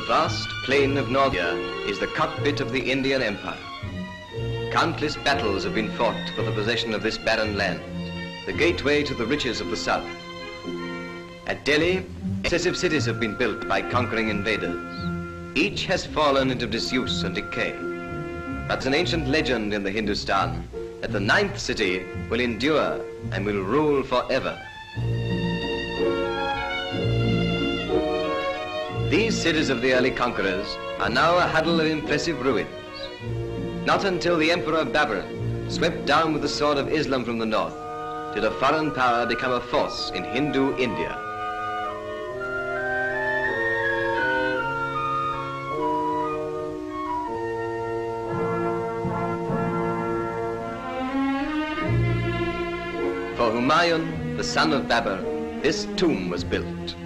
vast plain of North India is the cockpit of the Indian Empire. Countless battles have been fought for the possession of this barren land, the gateway to the riches of the south. At Delhi, excessive cities have been built by conquering invaders. Each has fallen into disuse and decay. But it's an ancient legend in the Hindustan that the ninth city will endure and will rule forever. These cities of the early conquerors are now a huddle of impressive ruins. Not until the Emperor Babur swept down with the sword of Islam from the north did a foreign power become a force in Hindu India. For Humayun, the son of Babur, this tomb was built.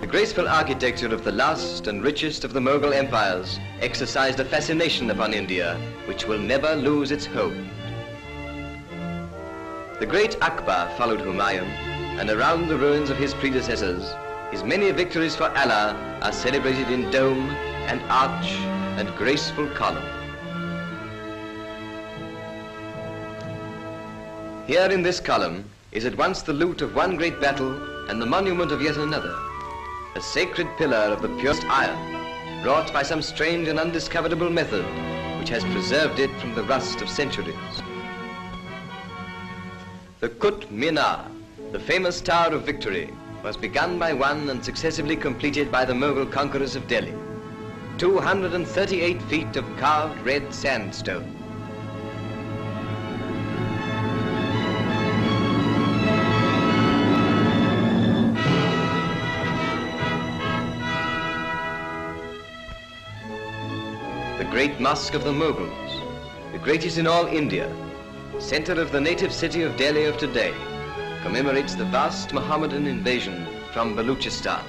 The graceful architecture of the last and richest of the Mughal empires exercised a fascination upon India which will never lose its hold. The great Akbar followed Humayun, and around the ruins of his predecessors, his many victories for Allah are celebrated in dome and arch and graceful column. Here in this column is at once the loot of one great battle and the monument of yet another, a sacred pillar of the purest iron, wrought by some strange and undiscoverable method which has preserved it from the rust of centuries. The Qutb Minar, the famous Tower of Victory, was begun by one and successively completed by the Mughal conquerors of Delhi. 238 feet of carved red sandstone. The great mosque of the Mughals, the greatest in all India, center of the native city of Delhi of today, commemorates the vast Mohammedan invasion from Baluchistan.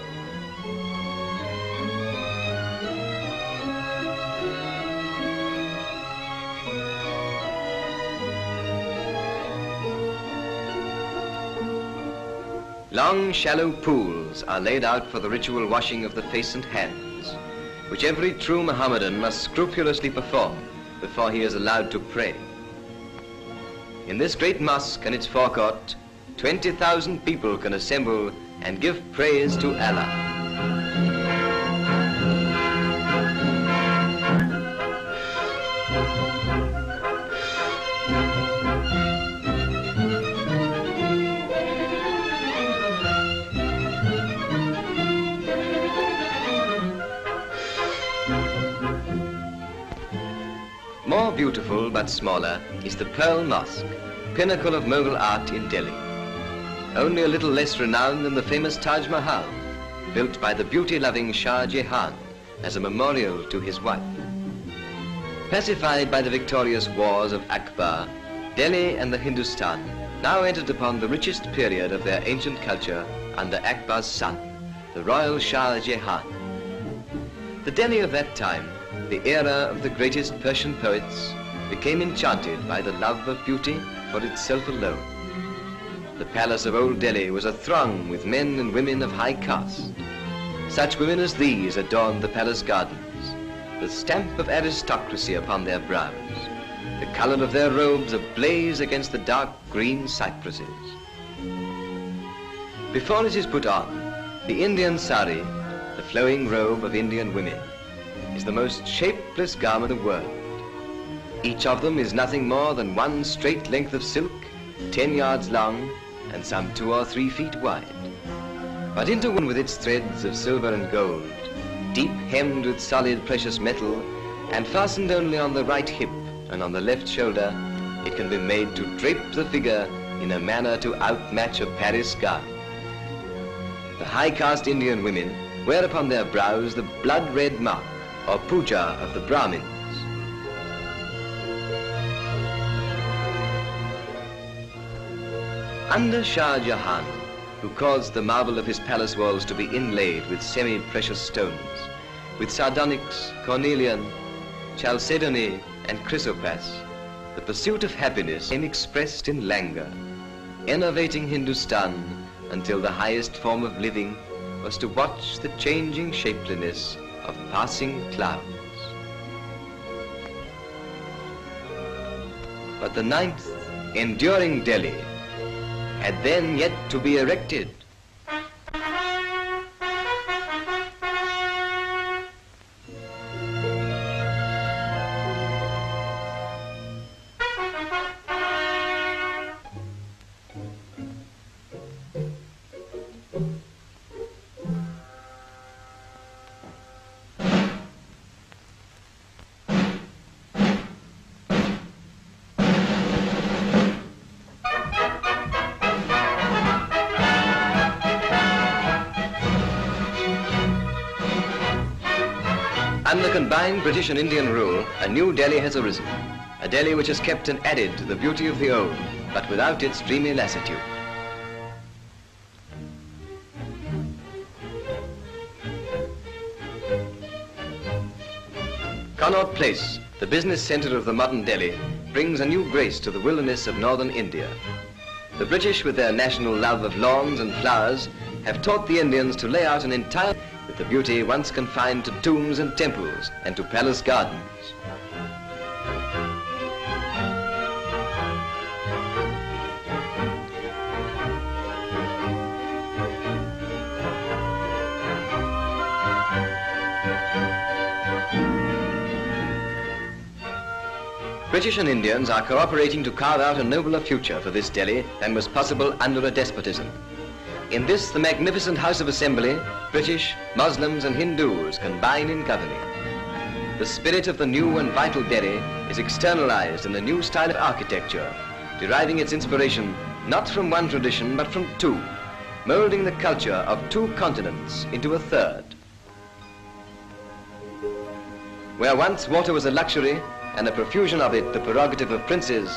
Long, shallow pools are laid out for the ritual washing of the face and hands, which every true Mohammedan must scrupulously perform before he is allowed to pray. In this great mosque and its forecourt, 20,000 people can assemble and give praise to Allah. More beautiful but smaller is the Pearl Mosque, pinnacle of Mughal art in Delhi. Only a little less renowned than the famous Taj Mahal, built by the beauty-loving Shah Jahan as a memorial to his wife. Pacified by the victorious wars of Akbar, Delhi and the Hindustan now entered upon the richest period of their ancient culture under Akbar's son, the royal Shah Jahan. The Delhi of that time, the era of the greatest Persian poets, became enchanted by the love of beauty for itself alone. The palace of Old Delhi was athrong with men and women of high caste. Such women as these adorned the palace gardens, the stamp of aristocracy upon their brows, the color of their robes ablaze against the dark green cypresses. Before it is put on, the Indian sari, the flowing robe of Indian women, is the most shapeless garment in the world. Each of them is nothing more than one straight length of silk, 10 yards long and some 2 or 3 feet wide, but interwoven with its threads of silver and gold, deep hemmed with solid precious metal, and fastened only on the right hip and on the left shoulder, it can be made to drape the figure in a manner to outmatch a Paris gown. The high caste Indian women wear upon their brows the blood-red mark or puja of the Brahmins. Under Shah Jahan, who caused the marble of his palace walls to be inlaid with semi-precious stones, with sardonyx, cornelian, chalcedony, and chrysoprase, the pursuit of happiness became expressed in languor, enervating Hindustan until the highest form of living was to watch the changing shapeliness of passing clouds. But the ninth, enduring Delhi had then yet to be erected. Under combined British and Indian rule, a new Delhi has arisen. A Delhi which has kept and added to the beauty of the old, but without its dreamy lassitude. Connaught Place, the business centre of the modern Delhi, brings a new grace to the wilderness of northern India. The British, with their national love of lawns and flowers, have taught the Indians to lay out an entire with the beauty once confined to tombs and temples and to palace gardens. British and Indians are cooperating to carve out a nobler future for this Delhi than was possible under a despotism. In this, the magnificent House of Assembly, British, Muslims and Hindus combine in governing. The spirit of the new and vital Delhi is externalized in the new style of architecture, deriving its inspiration not from one tradition but from two, molding the culture of two continents into a third. Where once water was a luxury and the profusion of it the prerogative of princes,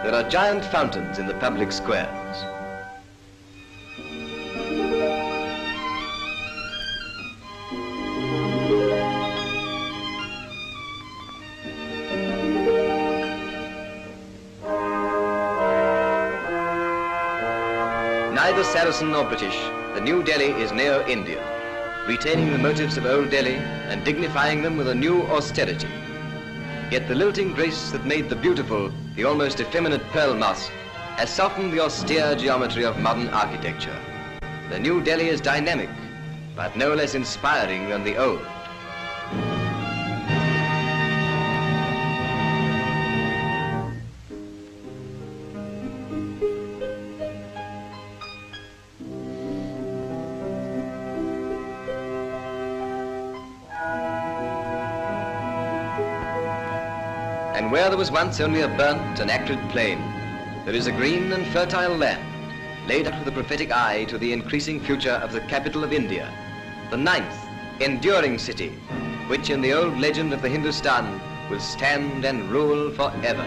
there are giant fountains in the public squares. Neither Saracen nor British, the new Delhi is neo-Indian, retaining the motifs of old Delhi and dignifying them with a new austerity. Yet the lilting grace that made the beautiful, the almost effeminate Pearl Mosque, has softened the austere geometry of modern architecture. The new Delhi is dynamic, but no less inspiring than the old. And where there was once only a burnt and acrid plain, there is a green and fertile land, laid out with a prophetic eye to the increasing future of the capital of India, the ninth, enduring city, which in the old legend of the Hindustan will stand and rule forever.